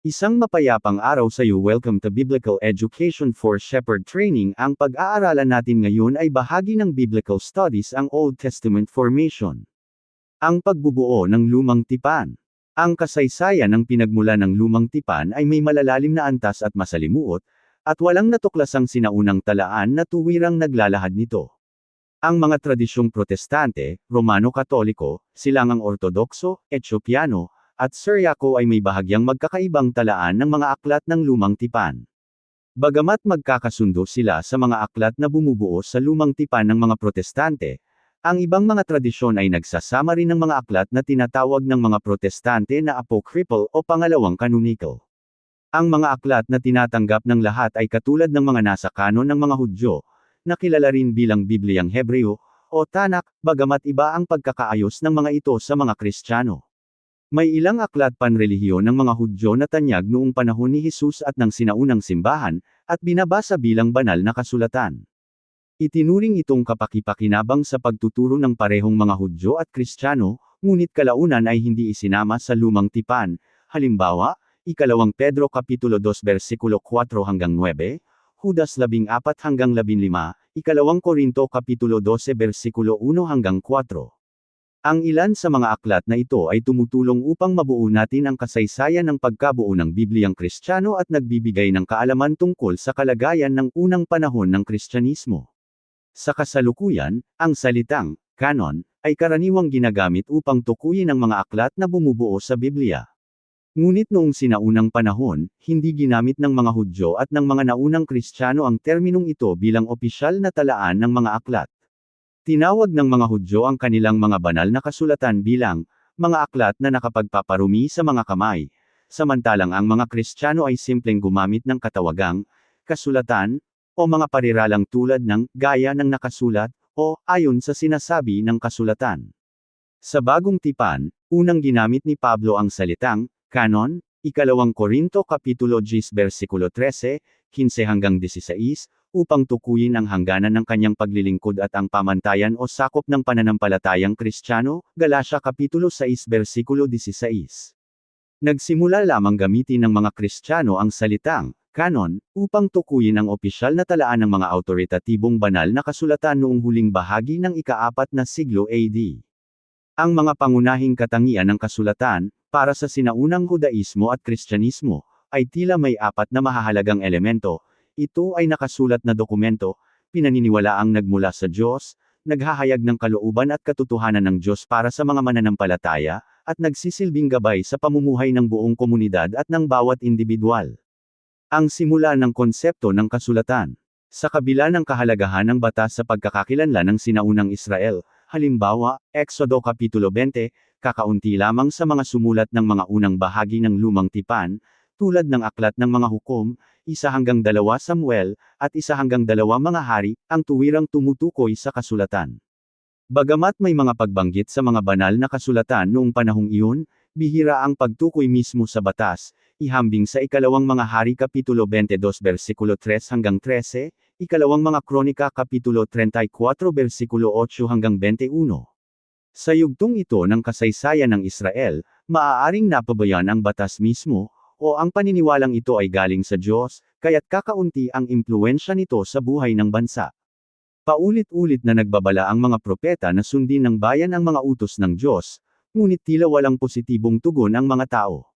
Isang mapayapang araw sa iyo. Welcome to Biblical Education for Shepherd Training. Ang pag-aaralan natin ngayon ay bahagi ng Biblical Studies, ang Old Testament Formation. Ang pagbubuo ng lumang tipan. Ang kasaysayan ng pinagmula ng lumang tipan ay may malalalim na antas at masalimuot, at walang natuklasang sinaunang talaan na tuwirang naglalahad nito. Ang mga tradisyong Protestante, Romano-Katoliko, Silangang Ortodokso, Etiopiano, at Syriaco ay may bahagyang magkakaibang talaan ng mga aklat ng lumang tipan. Bagamat magkakasundo sila sa mga aklat na bumubuo sa lumang tipan ng mga Protestante, ang ibang mga tradisyon ay nagsasama rin ng mga aklat na tinatawag ng mga Protestante na apocryphal o pangalawang canonical. Ang mga aklat na tinatanggap ng lahat ay katulad ng mga nasa kanon ng mga Hudyo, na kilala rin bilang Bibliang Hebreo, o Tanakh, bagamat iba ang pagkakaayos ng mga ito sa mga Kristiyano. May ilang aklat panrelihiyon ng mga Hudyo na tanyag noong panahon ni Jesus at ng sinaunang simbahan, at binabasa bilang banal na kasulatan. Itinuring itong kapakipakinabang sa pagtuturo ng parehong mga Hudyo at Kristiyano, ngunit kalaunan ay hindi isinama sa lumang tipan. Halimbawa, 2 Pedro Kapitulo 2 versikulo 4 hanggang 9, Judas 14 hanggang 15, 2 Korinto Kapitulo 12 versikulo 1 hanggang 4. Ang ilan sa mga aklat na ito ay tumutulong upang mabuo natin ang kasaysayan ng pagkabuo ng Bibliang Kristiyano at nagbibigay ng kaalaman tungkol sa kalagayan ng unang panahon ng Kristyanismo. Sa kasalukuyan, ang salitang canon ay karaniwang ginagamit upang tukuyin ang mga aklat na bumubuo sa Biblia. Ngunit noong sinaunang panahon, hindi ginamit ng mga Hudyo at ng mga naunang Kristiyano ang terminong ito bilang opisyal na talaan ng mga aklat. Tinawag ng mga Hudyo ang kanilang mga banal na kasulatan bilang mga aklat na nakapagpaparumi sa mga kamay, samantalang ang mga Kristiyano ay simpleng gumamit ng katawagang kasulatan o mga pariralang tulad ng gaya ng nakasulat o ayon sa sinasabi ng kasulatan. Sa Bagong Tipan, unang ginamit ni Pablo ang salitang canon, 2 Korinto Kapitulo 10 versikulo 13, 15 hanggang 16, upang tukuyin ang hangganan ng kanyang paglilingkod at ang pamantayan o sakop ng pananampalatayang Kristiyano, Galatia Kapitulo 6 versikulo 16. Nagsimula lamang gamitin ng mga Kristiyano ang salitang canon upang tukuyin ang opisyal na talaan ng mga awtoritatibong banal na kasulatan noong huling bahagi ng ika-4 na siglo AD. Ang mga pangunahing katangian ng kasulatan, para sa sinaunang Hudaismo at Kristyanismo, ay tila may 4 na mahahalagang elemento. Ito ay nakasulat na dokumento, pinaniniwalaang nagmula sa Diyos, naghahayag ng kalooban at katotohanan ng Diyos para sa mga mananampalataya, at nagsisilbing gabay sa pamumuhay ng buong komunidad at ng bawat individual. Ang simula ng konsepto ng kasulatan. Sa kabila ng kahalagahan ng batas sa pagkakakilanlan ng sinaunang Israel, halimbawa, Exodo Kapitulo 20, kakaunti lamang sa mga sumulat ng mga unang bahagi ng lumang tipan, tulad ng aklat ng mga hukom, 1 hanggang 2 Samuel, at 1 hanggang 2 mga hari, ang tuwirang tumutukoy sa kasulatan. Bagamat may mga pagbanggit sa mga banal na kasulatan noong panahong iyon, bihira ang pagtukoy mismo sa batas, ihambing sa 2 mga hari Kapitulo 22 versikulo 3 hanggang 13, 2 mga kronika Kapitulo 34 versikulo 8 hanggang 21. Sa yugtong ito ng kasaysayan ng Israel, maaaring napabayan ang batas mismo, o ang paniniwalang ito ay galing sa Diyos, kaya't kakaunti ang impluwensya nito sa buhay ng bansa. Paulit-ulit na nagbabala ang mga propeta na sundin ng bayan ang mga utos ng Diyos, ngunit tila walang positibong tugon ang mga tao.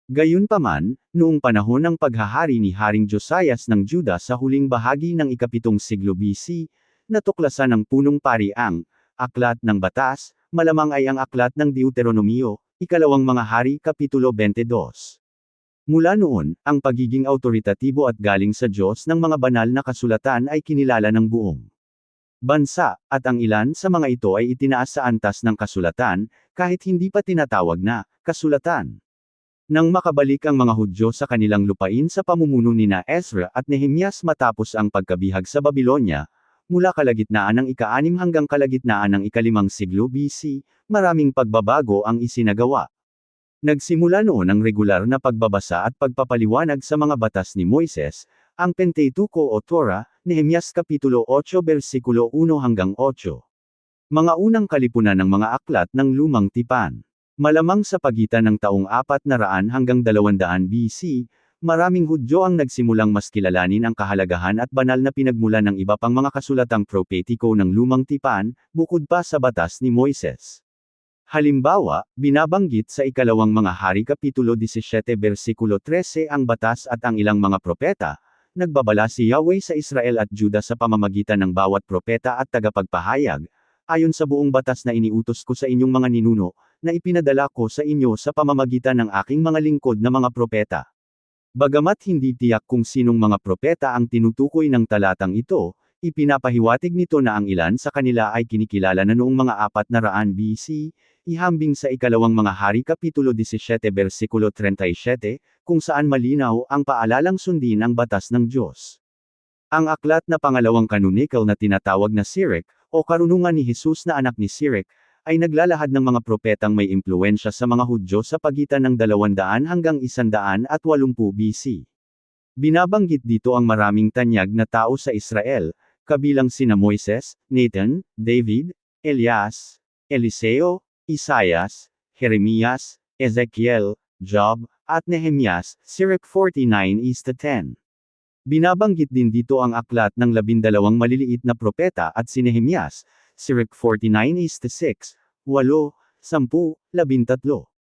Gayunpaman, noong panahon ng paghahari ni Haring Josias ng Juda sa huling bahagi ng ika-7 siglo BC, natuklasan ng punong pari ang Aklat ng Batas, malamang ay ang Aklat ng Deuteronomio, 2 mga hari Kapitulo 22. Mula noon, ang pagiging awtoritatibo at galing sa Diyos ng mga banal na kasulatan ay kinilala ng buong bansa, at ang ilan sa mga ito ay itinaas sa antas ng kasulatan, kahit hindi pa tinatawag na kasulatan. Nang makabalik ang mga Hudyo sa kanilang lupain sa pamumuno nina Ezra at Nehemias matapos ang pagkabihag sa Babilonya, mula kalagitnaan ng ika-6 hanggang kalagitnaan ng ika-5 siglo BC, maraming pagbabago ang isinagawa. Nagsimula noon ang regular na pagbabasa at pagpapaliwanag sa mga batas ni Moises, ang Pentateuco o Torah, Nehemias Kapitulo 8 versikulo 1 hanggang 8. Mga unang kalipunan ng mga aklat ng lumang tipan. Malamang sa pagitan ng taong 400 hanggang 200 BC, maraming Hudyo ang nagsimulang mas kilalanin ang kahalagahan at banal na pinagmulan ng iba pang mga kasulatang propetiko ng Lumang Tipan, bukod pa sa batas ni Moises. Halimbawa, binabanggit sa ikalawang mga hari kapitulo 17 versikulo 13 ang batas at ang ilang mga propeta. Nagbabala si Yahweh sa Israel at Juda sa pamamagitan ng bawat propeta at tagapagpahayag, ayon sa buong batas na iniutos ko sa inyong mga ninuno, na ipinadala ko sa inyo sa pamamagitan ng aking mga lingkod na mga propeta. Bagamat hindi tiyak kung sinong mga propeta ang tinutukoy ng talatang ito, ipinapahiwatig nito na ang ilan sa kanila ay kinikilala na noong mga 400 BC, ihambing sa ikalawang mga hari kapitulo 17 versikulo 37, kung saan malinaw ang paalalang sundin ang batas ng Diyos. Ang aklat na pangalawang canonical na tinatawag na Sirach, o karunungan ni Jesus na anak ni Sirach, ay naglalahad ng mga propetang may impluwensya sa mga Hudyo sa pagitan ng 200 hanggang 180 BC. Binabanggit dito ang maraming tanyag na tao sa Israel, kabilang sina Moises, Nathan, David, Elias, Eliseo, Isaias, Jeremias, Ezekiel, Job, at Nehemias, Sirach 49:10. Binabanggit din dito ang aklat ng 12 maliliit na propeta at si Nehemias, Sirach 49:6, 8, 10, 13.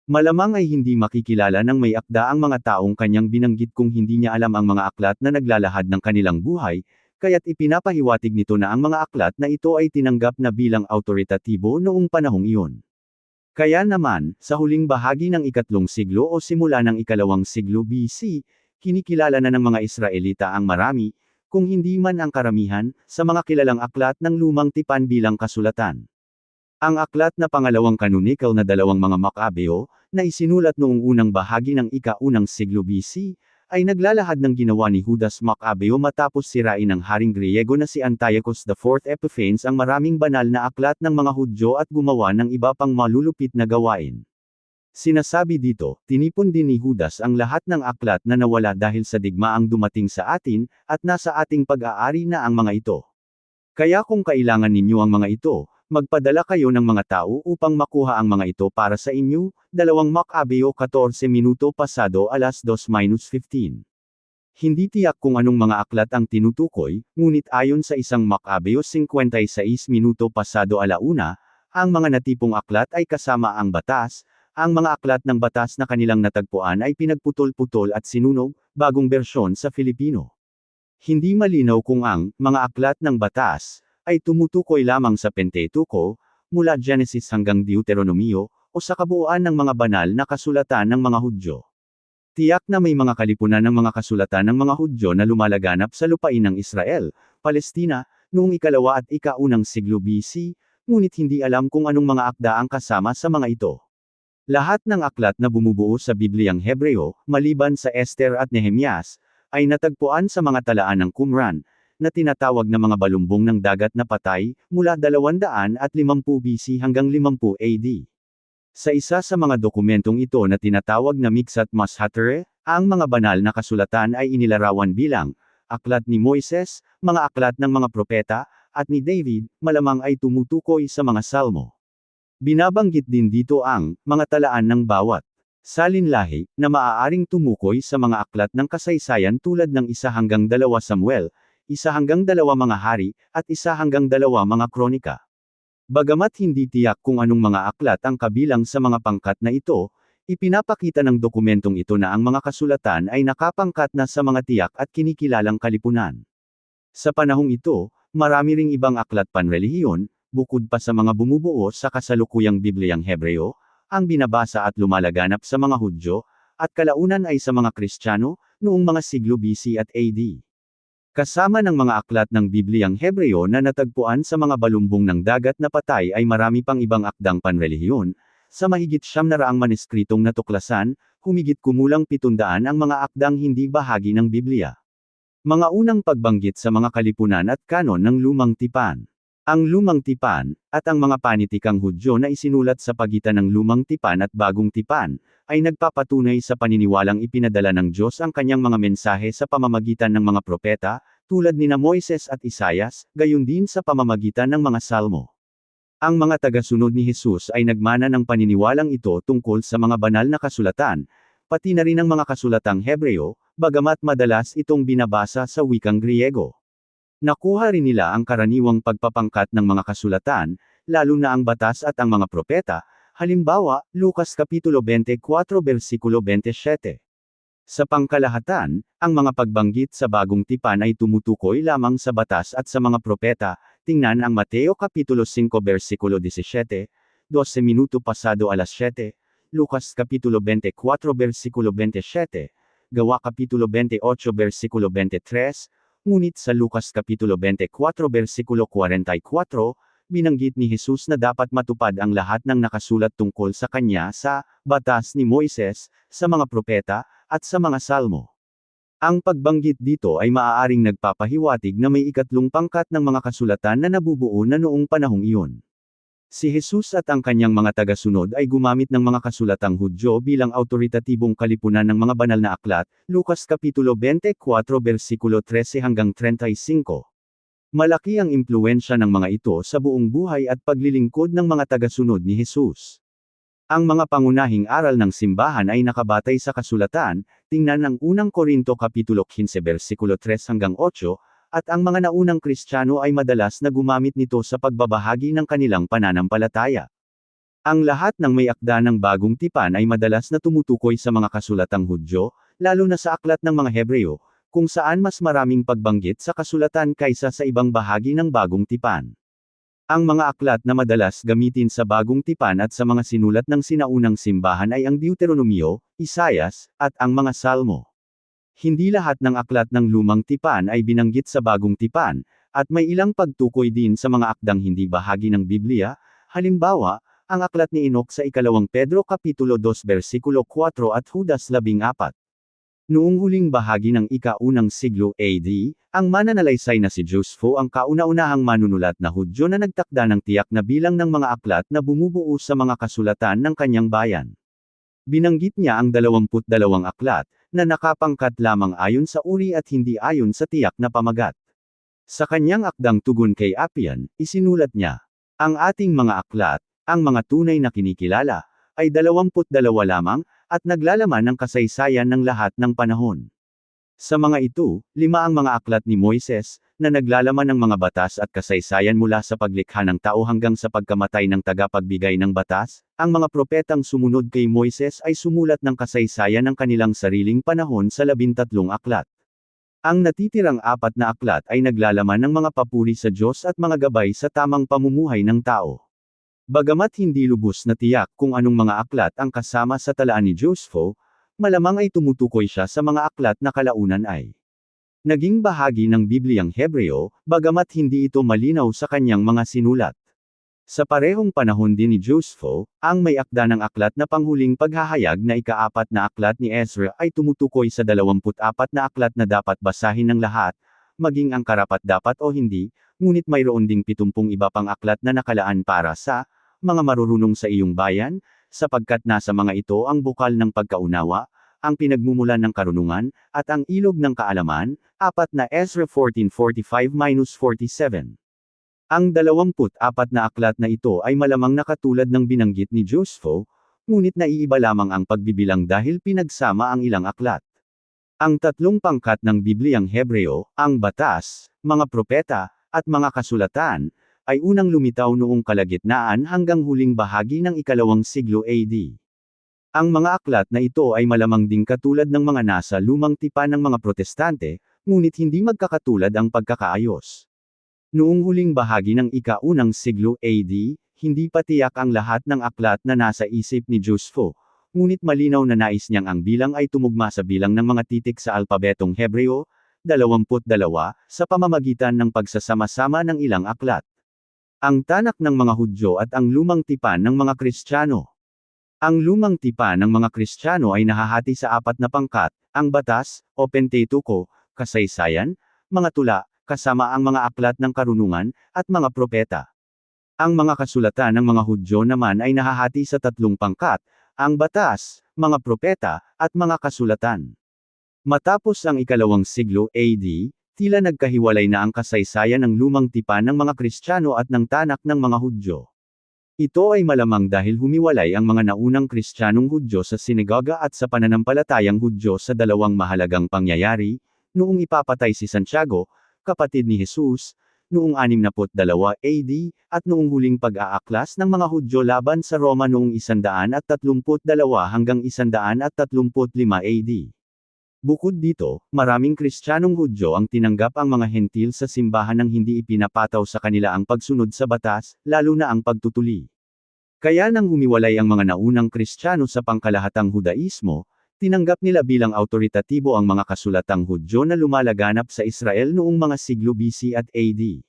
Malamang ay hindi makikilala ng may akda ang mga taong kanyang binanggit kung hindi niya alam ang mga aklat na naglalahad ng kanilang buhay, kaya't ipinapahiwatig nito na ang mga aklat na ito ay tinanggap na bilang autoritatibo noong panahong iyon. Kaya naman, sa huling bahagi ng ikatlong siglo o simula ng ikalawang siglo BC, kinikilala na ng mga Israelita ang marami, kung hindi man ang karamihan, sa mga kilalang aklat ng Lumang Tipan bilang kasulatan. Ang aklat na pangalawang canonical na dalawang mga Makabeo, na isinulat noong unang bahagi ng ika-unang siglo BC, ay naglalahad ng ginawa ni Judas Macabeo matapos sirain ng haring Griego na si Antiochus IV Epiphanes ang maraming banal na aklat ng mga Hudyo at gumawa ng iba pang malulupit na gawain. Sinasabi dito, tinipon din ni Judas ang lahat ng aklat na nawala dahil sa digmaang dumating sa atin, at nasa ating pag-aari na ang mga ito. Kaya kung kailangan ninyo ang mga ito, magpadala kayo ng mga tao upang makuha ang mga ito para sa inyo. 2 Makabeo 14 minuto pasado alas 2:15. Hindi tiyak kung anong mga aklat ang tinutukoy, ngunit ayon sa isang Makabeo 56 minuto pasado alauna, ang mga natipong aklat ay kasama ang batas. Ang mga aklat ng batas na kanilang natagpuan ay pinagputol-putol at sinunog, bagong bersyon sa Filipino. Hindi malinaw kung ang mga aklat ng batas ay tumutukoy lamang sa Pentateuco, mula Genesis hanggang Deuteronomio, o sa kabuuan ng mga banal na kasulatan ng mga Hudyo. Tiyak na may mga kalipunan ng mga kasulatan ng mga Hudyo na lumalaganap sa lupain ng Israel, Palestina, noong ikalawa at ika-unang siglo BC, ngunit hindi alam kung anong mga akda ang kasama sa mga ito. Lahat ng aklat na bumubuo sa Bibliyang Hebreo, maliban sa Esther at Nehemias, ay natagpuan sa mga talaan ng Qumran, na tinatawag na mga balumbong ng dagat na patay, mula 250 BC hanggang 50 AD. Sa isa sa mga dokumentong ito na tinatawag na Miksat Mashatere, ang mga banal na kasulatan ay inilarawan bilang aklat ni Moises, mga aklat ng mga propeta, at ni David, malamang ay tumutukoy sa mga salmo. Binabanggit din dito ang mga talaan ng bawat salinlahi na maaaring tumukoy sa mga aklat ng kasaysayan tulad ng 1 hanggang 2 Samuel, 1 hanggang 2 mga hari, at 1 hanggang 2 mga kronika. Bagamat hindi tiyak kung anong mga aklat ang kabilang sa mga pangkat na ito, ipinapakita ng dokumentong ito na ang mga kasulatan ay nakapangkat na sa mga tiyak at kinikilalang kalipunan. Sa panahong ito, marami ring ibang aklat panrelihiyon, bukod pa sa mga bumubuo sa kasalukuyang Bibliyang Hebreo, ang binabasa at lumalaganap sa mga Hudyo, at kalaunan ay sa mga Kristiyano, noong mga siglo BC at AD. Kasama ng mga aklat ng Bibliyang Hebreo na natagpuan sa mga balumbong ng dagat na patay ay marami pang ibang akdang panrelihiyon, sa mahigit 700 maneskritong natuklasan, humigit kumulang 700 ang mga akdang hindi bahagi ng Biblia. Mga unang pagbanggit sa mga kalipunan at kanon ng Lumang Tipan. Ang Lumang Tipan, at ang mga panitikang Hudyo na isinulat sa pagitan ng Lumang Tipan at Bagong Tipan, ay nagpapatunay sa paniniwalang ipinadala ng Diyos ang kanyang mga mensahe sa pamamagitan ng mga propeta, tulad nina Moises at Isaias, gayon din sa pamamagitan ng mga salmo. Ang mga tagasunod ni Jesus ay nagmana ng paniniwalang ito tungkol sa mga banal na kasulatan, pati na rin ang mga kasulatang Hebreo, bagamat madalas itong binabasa sa wikang Griego. Nakuha rin nila ang karaniwang pagpapangkat ng mga kasulatan, lalo na ang batas at ang mga propeta, halimbawa, Lucas Kapitulo 24 versikulo 27. Sa pangkalahatan, ang mga pagbanggit sa bagong tipan ay tumutukoy lamang sa batas at sa mga propeta, tingnan ang Mateo Kapitulo 5 versikulo 17, 12 minuto pasado alas 7, Lucas Kapitulo 24 versikulo 27, Gawa Kapitulo 28 versikulo 23, ngunit sa Lucas Kapitulo 24 versikulo 44, binanggit ni Jesus na dapat matupad ang lahat ng nakasulat tungkol sa kanya sa batas ni Moises, sa mga propeta, at sa mga salmo. Ang pagbanggit dito ay maaaring nagpapahiwatig na may ikatlong pangkat ng mga kasulatan na nabubuo na noong panahong iyon. Si Jesus at ang kanyang mga tagasunod ay gumamit ng mga kasulatang Hudyo bilang awtoritatibong kalipunan ng mga banal na aklat, Lucas Kapitulo 24 versikulo 13 hanggang 35. Malaki ang impluwensya ng mga ito sa buong buhay at paglilingkod ng mga tagasunod ni Jesus. Ang mga pangunahing aral ng simbahan ay nakabatay sa kasulatan, tingnan ang unang Korinto Kapitulo 15 versikulo 3 hanggang 8, at ang mga naunang Kristiyano ay madalas na gumamit nito sa pagbabahagi ng kanilang pananampalataya. Ang lahat ng may akda ng bagong tipan ay madalas na tumutukoy sa mga kasulatang Hudyo, lalo na sa aklat ng mga Hebreo, kung saan mas maraming pagbanggit sa kasulatan kaysa sa ibang bahagi ng bagong tipan. Ang mga aklat na madalas gamitin sa bagong tipan at sa mga sinulat ng sinaunang simbahan ay ang Deuteronomio, Isaias, at ang mga Salmo. Hindi lahat ng aklat ng lumang tipan ay binanggit sa bagong tipan, at may ilang pagtukoy din sa mga akdang hindi bahagi ng Biblia, halimbawa, ang aklat ni Enoch sa ikalawang Pedro Kapitulo 2 versikulo 4 at Judas 14. Noong huling bahagi ng ika-unang siglo AD, ang mananalaysay na si Josephus ang kauna-unahang manunulat na Hudyo na nagtakda ng tiyak na bilang ng mga aklat na bumubuo sa mga kasulatan ng kanyang bayan. Binanggit niya ang 22 aklat, na nakapangkat lamang ayon sa uri at hindi ayon sa tiyak na pamagat. Sa kanyang akdang tugon kay Appian, isinulat niya, ang ating mga aklat, ang mga tunay na kinikilala, ay 22 lamang, at naglalaman ng kasaysayan ng lahat ng panahon. Sa mga ito, 5 ang mga aklat ni Moises, na naglalaman ng mga batas at kasaysayan mula sa paglikha ng tao hanggang sa pagkamatay ng tagapagbigay ng batas. Ang mga propetang sumunod kay Moises ay sumulat ng kasaysayan ng kanilang sariling panahon sa 13 aklat. Ang natitirang 4 na aklat ay naglalaman ng mga papuri sa Diyos at mga gabay sa tamang pamumuhay ng tao. Bagamat hindi lubos na tiyak kung anong mga aklat ang kasama sa talaan ni Josephus, malamang ay tumutukoy siya sa mga aklat na kalaunan ay naging bahagi ng Bibliang Hebreo, bagamat hindi ito malinaw sa kanyang mga sinulat. Sa parehong panahon din ni Josephus, ang may akda ng aklat na panghuling paghahayag na ika-4 na aklat ni Ezra ay tumutukoy sa 24 na aklat na dapat basahin ng lahat, maging ang karapat-dapat o hindi, ngunit mayroon ding 70 iba pang aklat na nakalaan para sa mga marurunong sa iyong bayan, sapagkat nasa mga ito ang bukal ng pagkaunawa, ang pinagmumulan ng karunungan, at ang ilog ng kaalaman, 4 na Ezra 14:45-47. Ang 24 na aklat na ito ay malamang nakatulad ng binanggit ni Josephus, ngunit naiiba lamang ang pagbibilang dahil pinagsama ang ilang aklat. Ang 3 pangkat ng Bibliang Hebreo, ang batas, mga propeta, at mga kasulatan, ay unang lumitaw noong kalagitnaan hanggang huling bahagi ng ikalawang siglo AD. Ang mga aklat na ito ay malamang ding katulad ng mga nasa lumang tipan ng mga protestante, ngunit hindi magkakatulad ang pagkakaayos. Noong huling bahagi ng ika-unang siglo AD, hindi pa tiyak ang lahat ng aklat na nasa isip ni Josephus, ngunit malinaw na nais niyang ang bilang ay tumugma sa bilang ng mga titik sa alpabetong Hebreo, 22, sa pamamagitan ng pagsasama-sama ng ilang aklat. Ang tanak ng mga Hudyo at ang lumang tipan ng mga Kristiyano. Ang lumang tipan ng mga Kristiyano ay nahahati sa 4 na pangkat, ang batas, o Pentateuco, kasaysayan, mga tula, kasama ang mga aklat ng karunungan, at mga propeta. Ang mga kasulatan ng mga Hudyo naman ay nahahati sa 3 pangkat, ang batas, mga propeta, at mga kasulatan. Matapos ang ikalawang siglo AD, tila nagkahiwalay na ang kasaysayan ng lumang tipan ng mga Kristiyano at ng tanak ng mga Hudyo. Ito ay malamang dahil humiwalay ang mga naunang Kristiyanong Hudyo sa sinagoga at sa pananampalatayang Hudyo sa dalawang mahalagang pangyayari, noong ipapatay si Santiago, kapatid ni Jesus, noong 62 AD, at noong huling pag-aaklas ng mga Hudyo laban sa Roma noong 132 hanggang 135 AD. Bukod dito, maraming Kristiyanong Hudyo ang tinanggap ang mga hentil sa simbahan nang hindi ipinapataw sa kanila ang pagsunod sa batas, lalo na ang pagtutuli. Kaya nang humiwalay ang mga naunang Kristiyano sa pangkalahatang Hudaismo, tinanggap nila bilang awtoritatibo ang mga kasulatang Hudyo na lumalaganap sa Israel noong mga siglo BC at AD.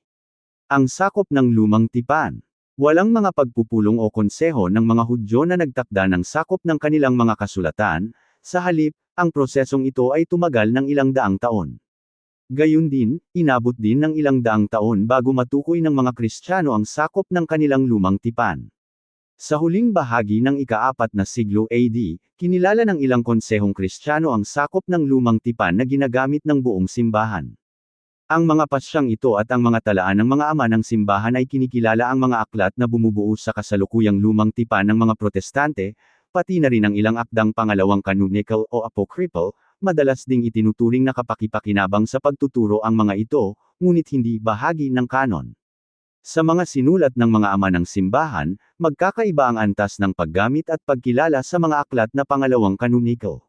Ang sakop ng Lumang Tipan. Walang mga pagpupulong o konseho ng mga Hudyo na nagtakda ng sakop ng kanilang mga kasulatan, sa halip, ang prosesong ito ay tumagal ng ilang daang taon. Gayun din, inabot din ng ilang daang taon bago matukoy ng mga Kristiyano ang sakop ng kanilang Lumang Tipan. Sa huling bahagi ng ika-4 na siglo AD, kinilala ng ilang konsehong Kristiyano ang sakop ng Lumang Tipan na ginagamit ng buong simbahan. Ang mga pasyang ito at ang mga talaan ng mga ama ng simbahan ay kinikilala ang mga aklat na bumubuo sa kasalukuyang Lumang Tipan ng mga Protestante, pati na rin ang ilang akdang pangalawang canonical o apocryphal, madalas ding itinuturing na kapakipakinabang sa pagtuturo ang mga ito, ngunit hindi bahagi ng kanon. Sa mga sinulat ng mga ama ng simbahan, magkakaiba ang antas ng paggamit at pagkilala sa mga aklat na pangalawang canonical.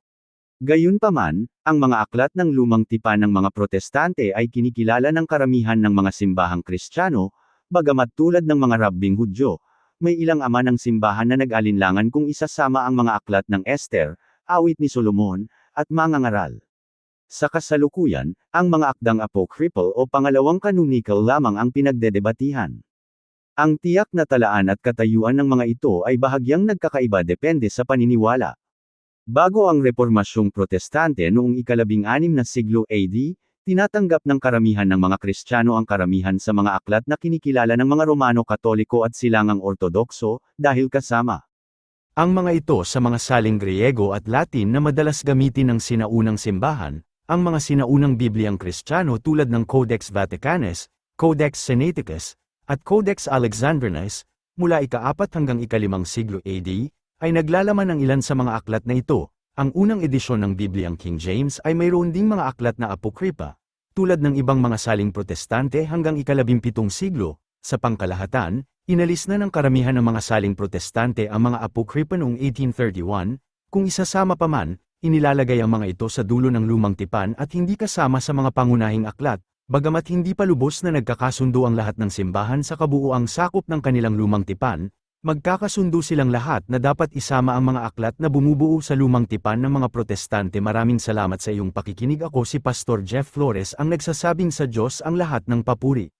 Gayunpaman, ang mga aklat ng Lumang Tipan ng mga Protestante ay kinikilala ng karamihan ng mga simbahang Kristiyano, bagamat tulad ng mga rabbing Hudyo, may ilang ama ng simbahan na nag-alinlangan kung isasama ang mga aklat ng Esther, Awit ni Solomon, at mga ngaral. Sa kasalukuyan, ang mga akdang apocryphal o pangalawang canonical lamang ang pinagdedebatihan. Ang tiyak na talaan at katayuan ng mga ito ay bahagyang nagkakaiba depende sa paniniwala. Bago ang Reformasyong Protestante noong ika-16 na siglo AD, tinatanggap ng karamihan ng mga Kristiyano ang karamihan sa mga aklat na kinikilala ng mga Romano Katoliko at Silangang Ortodokso, dahil kasama ang mga ito sa mga saling Griego at Latin na madalas gamitin ng sinaunang simbahan, ang mga sinaunang Bibliyang Kristiyano tulad ng Codex Vaticanus, Codex Sinaiticus, at Codex Alexandrinus, mula ika-4 hanggang ika-5 siglo AD, ay naglalaman ng ilan sa mga aklat na ito. Ang unang edisyon ng Bibliyang King James ay mayroon ding mga aklat na apokripa, tulad ng ibang mga saling Protestante hanggang ika-17 siglo. Sa pangkalahatan, inalis na ng karamihan ng mga saling Protestante ang mga apokripa noong 1831, kung isasama pa man, inilalagay ang mga ito sa dulo ng Lumang Tipan at hindi kasama sa mga pangunahing aklat, bagamat hindi pa lubos na nagkakasundo ang lahat ng simbahan sa kabuuang sakop ng kanilang Lumang Tipan. Magkakasundo silang lahat na dapat isama ang mga aklat na bumubuo sa Lumang Tipan ng mga Protestante. Maraming salamat sa iyong pakikinig. Ako si Pastor Jeff Flores, ang nagsasabing sa Diyos ang lahat ng papuri.